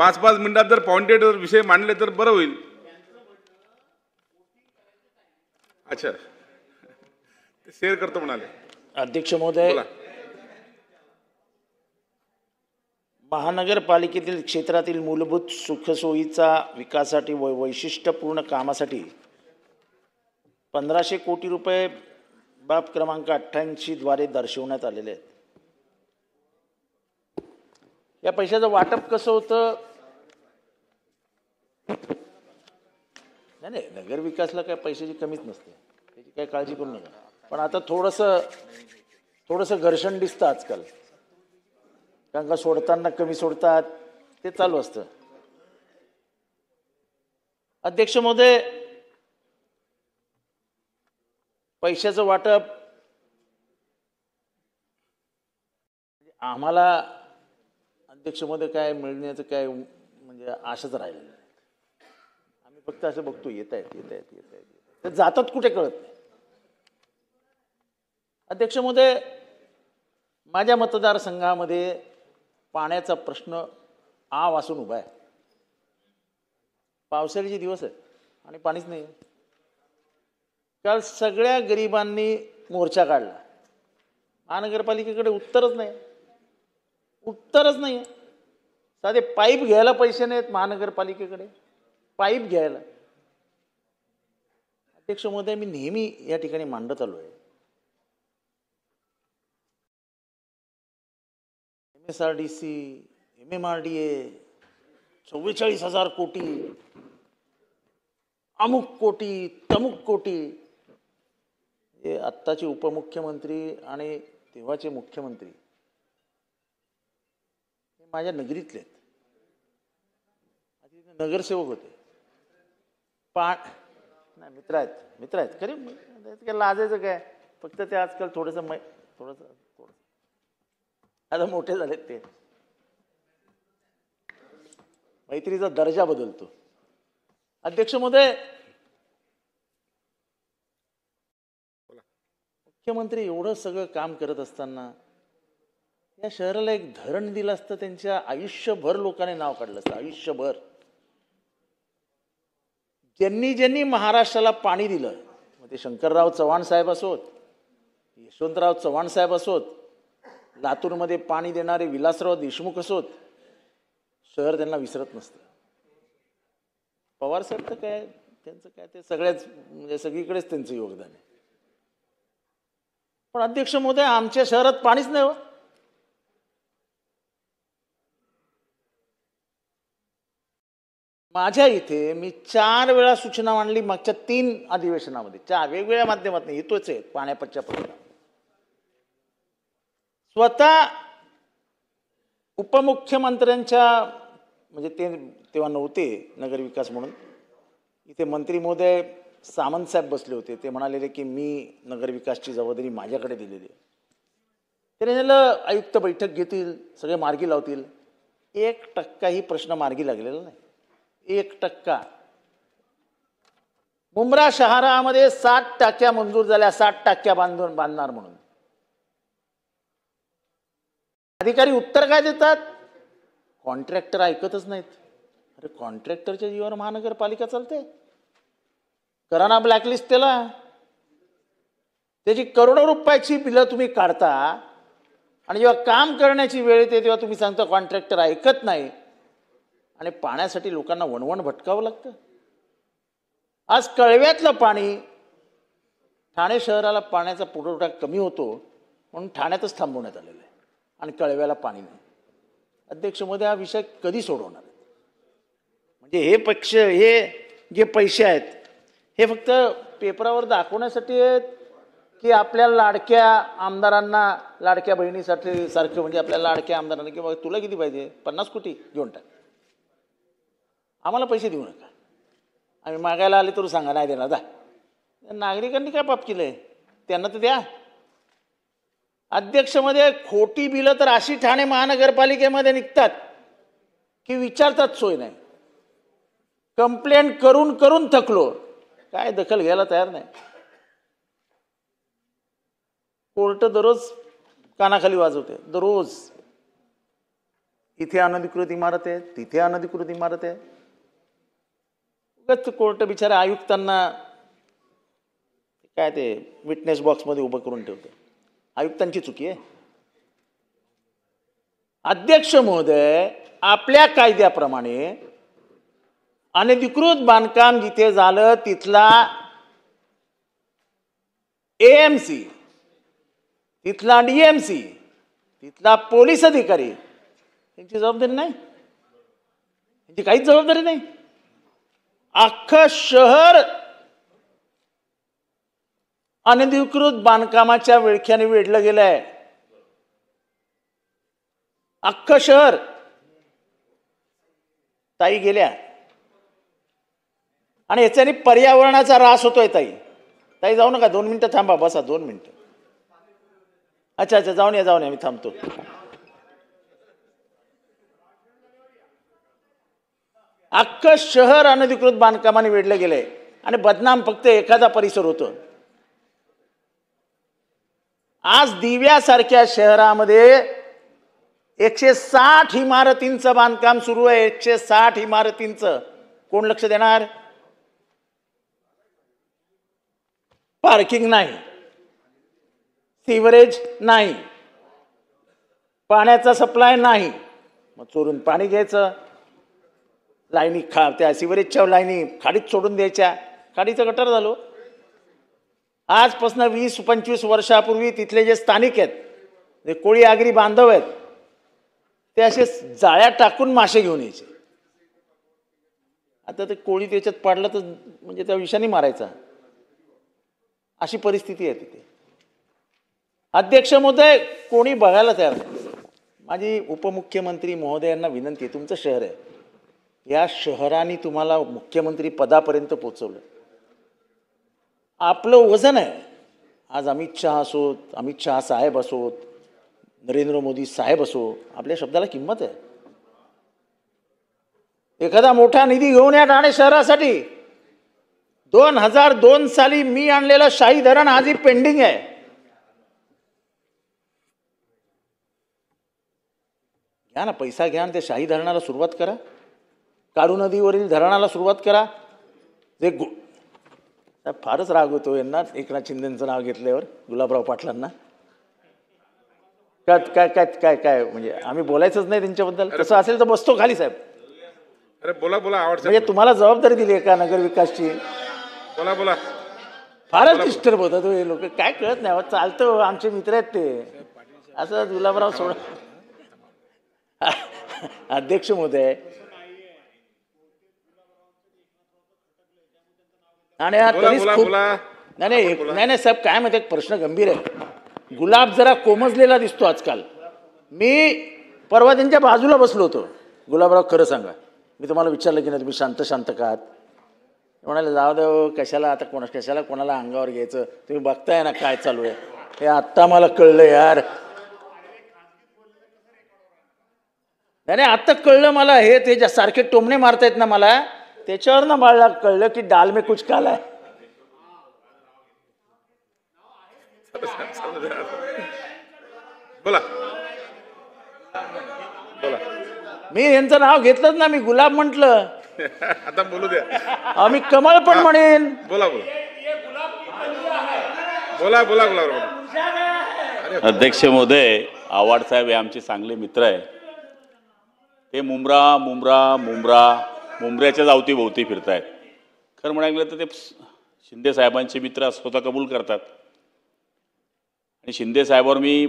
5-5 मिनिटात जर पॉइंटेड विषय मांडले तर बरं होईल. अच्छा, ते शेअर करतो म्हणाले. अध्यक्ष महोदय, महानगरपालिकेतील क्षेत्रातील मूलभूत सुखसोयीचा विकासासाठी व वैशिष्ट्यपूर्ण कामासाठी 1500 कोटी रुपये बाब क्रमांक 88 द्वारे दर्शवण्यात आलेले आहेत. या पैशाचं वाटप कसं होतं? नाही, नगर विकासला काय पैशाची कमीच नसते, त्याची काय काळजी करू नका. पण आता थोडंसं घर्षण दिसतं आजकाल, कारण का सोडताना कमी सोडतात, ते चालू असतं. अध्यक्ष महोदय, पैशाचं वाटप आम्हाला अध्यक्ष महोदय काय मिळण्याचं काय म्हणजे आशाच राहिलेलं नाही. आम्ही फक्त असं बघतो येत आहेत, ते जातात कुठे कळत नाही. अध्यक्ष महोदय, माझ्या मतदारसंघामध्ये पाण्याचा प्रश्न आ वासून उभा आहे. पावसाळ्याचे दिवस आहेत आणि पाणीच नाही. काल सगळ्या गरिबांनी मोर्चा काढला. महानगरपालिकेकडे उत्तरच नाही. साधे पाईप घ्यायला पैसे नाहीत महानगरपालिकेकडे, पाईप घ्यायला. अध्यक्ष महोदय, मी नेहमी या ठिकाणी मांडत आलो आहे, MSRDC, MMRDA 44,000 कोटी, अमुक कोटी तमुक कोटी. हे आत्ताचे उपमुख्यमंत्री आणि तेव्हाचे मुख्यमंत्री हे माझ्या नगरीतले आहेत. आधी नगरसेवक होते. नाही, मित्र आहेत खरे. काय लाजायचं काय? फक्त ते आजकाल थोडंसं आता मोठे झालेत, ते मैत्रीचा दर्जा बदलतो. अध्यक्ष महोदय, मुख्यमंत्री एवढं सगळं काम करत असताना या शहराला एक धरण दिलं असतं, त्यांच्या आयुष्यभर लोकांनी नाव काढलं असतं. आयुष्यभर ज्यांनी महाराष्ट्राला पाणी दिलं, मग ते शंकरराव चव्हाण साहेब असोत, यशवंतराव चव्हाण साहेब असोत, लातूरमध्ये पाणी देणारे विलासराव देशमुख असोत, शहर त्यांना विसरत नसतं. पवार साहेब तर काय, त्यांचं काय, ते सगळ्याच म्हणजे सगळीकडेच त्यांचं योगदान आहे. पण अध्यक्ष महोदय, आमच्या शहरात पाणीच नाही हो. माझ्या इथे मी 4 वेळा सूचना मांडली मागच्या 3 अधिवेशनामध्ये, 4 वेगवेगळ्या माध्यमातून येतोच आहे पाण्याच्या प्रश्नावर. स्वतः उपमुख्यमंत्र्यांच्या म्हणजे ते तेव्हा नव्हते नगरविकास म्हणून, इथे मंत्री महोदय सामंत साहेब बसले होते. ते म्हणालेले की मी नगरविकासची जबाबदारी माझ्याकडे दिलेली आहे. त्याने झालं आयुक्त बैठक घेतील, सगळे मार्गी लावतील. 1% ही प्रश्न मार्गी लागलेला नाही. 1%. मुंब्रा शहरामध्ये 7 टाक्या मंजूर झाल्या, 7 टाक्या बांधणार म्हणून. अधिकारी उत्तर काय देतात? कॉन्ट्रॅक्टर ऐकतच नाहीत. अरे कॉन्ट्रॅक्टरच्या जीवावर महानगरपालिका चालते. करा ना ब्लॅकलिस्ट त्याला. त्याची करोडो रुपयाची बिलं तुम्ही काढता आणि जेव्हा काम करण्याची वेळ येते तेव्हा तुम्ही सांगता कॉन्ट्रॅक्टर ऐकत नाही आणि पाण्यासाठी लोकांना वणवण भटकावं लागतं. आज कळव्यातलं पाणी, ठाणे शहराला पाण्याचा पुरवठा कमी होतो म्हणून ठाण्यातच थांबवण्यात आलेलं आहे आणि कळव्याला पाणी नाही. अध्यक्ष महोदय, हा विषय कधी सोडवणार? म्हणजे हे जे पैसे आहेत हे फक्त पेपरावर दाखवण्यासाठी आहेत की आपल्या लाडक्या आमदारांना, लाडक्या बहिणीसाठी सारखं, म्हणजे आपल्या लाडक्या आमदारांना की तुला किती पाहिजे, 50 कोटी घेऊन टाक, आम्हाला पैसे देऊ नका, आम्ही मागायला आले तर सांगा नाही देणार. नागरिकांनी काय पाप केलंय, त्यांना तर द्या. अध्यक्षमध्ये खोटी बिलं तर अशी ठाणे महानगरपालिकेमध्ये निघतात की विचारतात सोय नाही. कंप्लेंट करून करून थकलो, काय दखल घ्यायला तयार नाही. कोर्ट दररोज कानाखाली वाजवते, दररोज इथे अनधिकृत इमारत आहे, तिथे अनधिकृत इमारत आहे. उगाच कोर्ट बिचारा आयुक्तांना काय ते विटनेस बॉक्समध्ये उभं करून ठेवतं. आयुक्तांची चुकी आहे. अध्यक्ष महोदय, आपल्या कायद्याप्रमाणे अनधिकृत बांधकाम जिथे झालं तिथला एएमसी, तिथला डीएमसी, तिथला पोलीस अधिकारी यांची जबाबदारी नाही, यांची काहीच जबाबदारी नाही. अख्खं शहर अनधिकृत बांधकामाच्या विळख्याने वेढलं गेलंय. अख्खं शहर. ताई गेल्या आणि याच्याने पर्यावरणाचा ऱ्हास होतोय. ताई ताई जाऊ नका, 2 मिनिटं थांबा, बसा 2 मिनिटं. अच्छा अच्छा, जाऊन या मी थांबतो. अख्खं शहर अनधिकृत बांधकामाने वेढलं गेलंय आणि बदनाम फक्त एखादा परिसर होतो. आज दिव्यासारख्या शहरामध्ये 160 इमारतींचं बांधकाम सुरू आहे. 160 इमारतींचं. कोण लक्ष देणार? पार्किंग नाही, सीवरेज नाही, पाण्याचा सप्लाय नाही. मग चोरून पाणी घ्यायचं, लाईनी त्या सीवरेजच्या लाईनी खाडीत सोडून द्यायच्या. खाडीचं गटर झालो. आजपासून 20-25 वर्षापूर्वी तिथले जे स्थानिक आहेत, जे कोळी आगरी बांधव आहेत, ते असे जाळ्या टाकून मासे घेऊन यायचे. आता ते कोळी त्याच्यात पडलं तर म्हणजे त्या विषाने मारायचा. अशी परिस्थिती आहे तिथे. अध्यक्ष महोदय, कोणी बघायला तयार नाही. माझी उपमुख्यमंत्री महोदयांना विनंती आहे, तुमचं शहर आहे, या शहराने तुम्हाला मुख्यमंत्री पदापर्यंत पोहोचवलं. आपलं वजन आहे. आज अमित शहा असोत, अमित शहा साहेब असोत, नरेंद्र मोदी साहेब असो, आपल्या शब्दाला किंमत आहे. एखादा मोठा निधी घेऊन या ठाणे शहरासाठी. 2002 साली मी आणलेलं शाही धरण आजही पेंडिंग आहे. घ्या ना, पैसा घ्या आणि ते शाही धरणाला सुरुवात करा. काळू नदीवरील धरणाला सुरुवात करा. जे फारच राग होतो यांना एकनाथ शिंदेचं नाव घेतल्यावर, गुलाबराव पाटलांना. काय काय काय काय काय म्हणजे आम्ही बोलायचंच नाही त्यांच्याबद्दल. तसं असेल तर बसतो खाली साहेब. अरे बोला बोला, आवडतं. म्हणजे तुम्हाला जबाबदारी दिली आहे का नगर विकासची? बोला बोला. फारच डिस्टर्ब होतात हे लोक. काय कळत नाही. चालतं, आमचे मित्र आहेत ते. असं गुलाबराव सोड. अध्यक्ष महोदय, आणि तरीच खूप नाही साहेब, काय माहिती, एक प्रश्न गंभीर आहे. गुलाब जरा कोमजलेला दिसतो आजकाल. मी परवा त्यांच्या बाजूला बसलो होतो. गुलाबराव, खरं सांगा, मी तुम्हाला विचारलं की नाही तुम्ही शांत शांत का आहात? म्हणाले जाऊ देव, कशाला आता कशाला कोणाला अंगावर घ्यायचं, तुम्ही बघताय ना काय चालू आहे. हे आत्ता मला कळलं यार. नाही आत्ता कळलं मला. हे ते ज्या सारखे टोमणे मारतायत ना मला, त्याच्यावर ना मला कळलं की डाल में कुछ काला है. बोला बोला. मी यांचं नाव घेतलंच ना, मी गुलाब म्हटलं. आता बोलू द्या. आम्ही कमळ पण म्हणेन. बोला बोला बोला बोला बोला. अध्यक्ष महोदय, आव्हाड साहेब हे आमचे चांगले मित्र आहे. ते मुंबऱ्याच्याच अवतीभोवती फिरतायत. खरं म्हणायला गेलं तर ते शिंदे साहेबांचे मित्र स्वतः कबूल करतात. आणि शिंदे साहेबांवर मी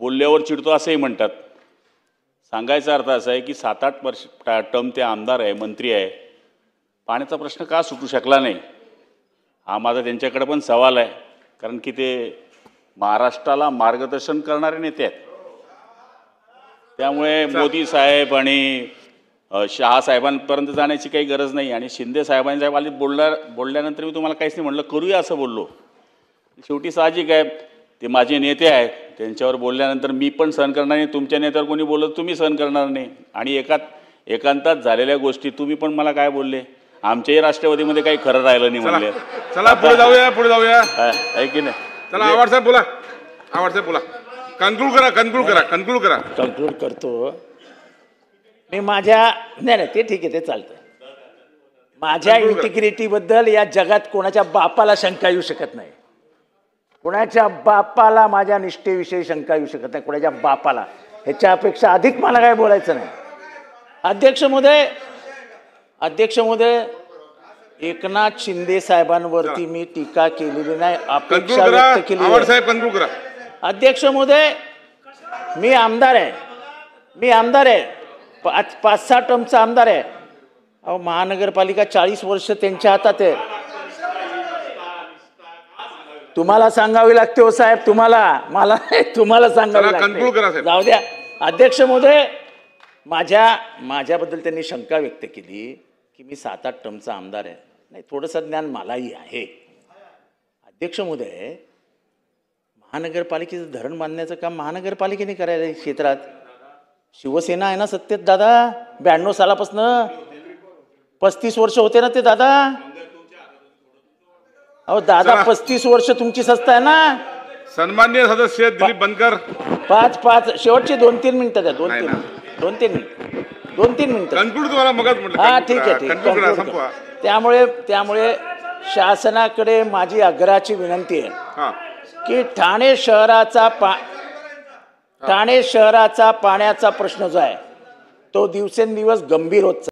बोलल्यावर चिडतो असंही म्हणतात. सांगायचा अर्थ असा आहे की 7-8 वर्ष टर्म ते आमदार आहे, मंत्री आहे. पाण्याचा प्रश्न का सुटू शकला नाही, हा माझा त्यांच्याकडे पण सवाल आहे. कारण की ते महाराष्ट्राला मार्गदर्शन करणारे नेते आहेत. त्यामुळे मोदी साहेब आणि शहा साहेबांपर्यंत जाण्याची काही गरज नाही. आणि शिंदे साहेबांच्या वालीत बोलल्यानंतर मी तुम्हाला काहीच नाही म्हणलं, करूया असं बोललो. शेवटी साहजिक आहे, ते माझे नेते आहेत, त्यांच्यावर बोलल्यानंतर मी पण सहन करणार नाही. तुमच्या नेत्यावर कोणी बोललं तुम्ही सहन करणार नाही. आणि एकांतात झालेल्या गोष्टी तुम्ही पण मला काय बोलले, आमच्याही राष्ट्रवादीमध्ये काही खरं राहिलं नाही म्हणले. चला पुढे जाऊया. आहे की नाही? चला आव्हाड साहेब बोला. कन्क्लूड करा. कन्क्लूड करतो. मी माझ्या नाही ते ठीक आहे, ते चालतं. माझ्या इंटिग्रिटी बद्दल या जगात कोणाच्या बापाला शंका येऊ शकत नाही. कोणाच्या बापाला माझ्या निष्ठेविषयी शंका येऊ शकत नाही, कोणाच्या बापाला. ह्याच्यापेक्षा अधिक मला काय बोलायचं नाही. अध्यक्ष महोदय, एकनाथ शिंदे साहेबांवरती मी टीका केलेली नाही, अपेक्षा व्यक्त केली आहे. साहेब कंक्लूड करा. अध्यक्ष महोदय, मी आमदार आहे, 5-6 टर्मचा आमदार आहे. अहो, महानगरपालिका 40 वर्ष त्यांच्या हातात आहे. तुम्हाला सांगावी लागते हो साहेब, मला सांगावी लागते. जाऊ द्या. अध्यक्ष महोदय, माझ्याबद्दल त्यांनी शंका व्यक्त केली की मी 7-8 टर्मचा आमदार आहे. नाही, थोडंसं ज्ञान मलाही आहे. अध्यक्ष महोदय, महानगरपालिकेचं धरण बांधण्याचं काम महानगरपालिकेने करायला क्षेत्रात. शिवसेना आहे ना सत्तेत दादा, 92 सालापासनं 35 वर्ष होते ना ते दादा. अहो दादा, 35 वर्ष तुमची संस्था आहे ना. सन्माननीय सदस्य दिलीप बनकर, 5 शेवटची 2-3 मिनिटं द्या. 2-3 मिनिटं कंक्लूड तुम्हाला मगच म्हटलं. हा ठीक आहे. संपवा. त्यामुळे शासनाकडे माझी आग्रहाची विनंती आहे की ठाणे शहराचा पाण्याचा प्रश्न जो आहे तो दिवसेंदिवस गंभीर होत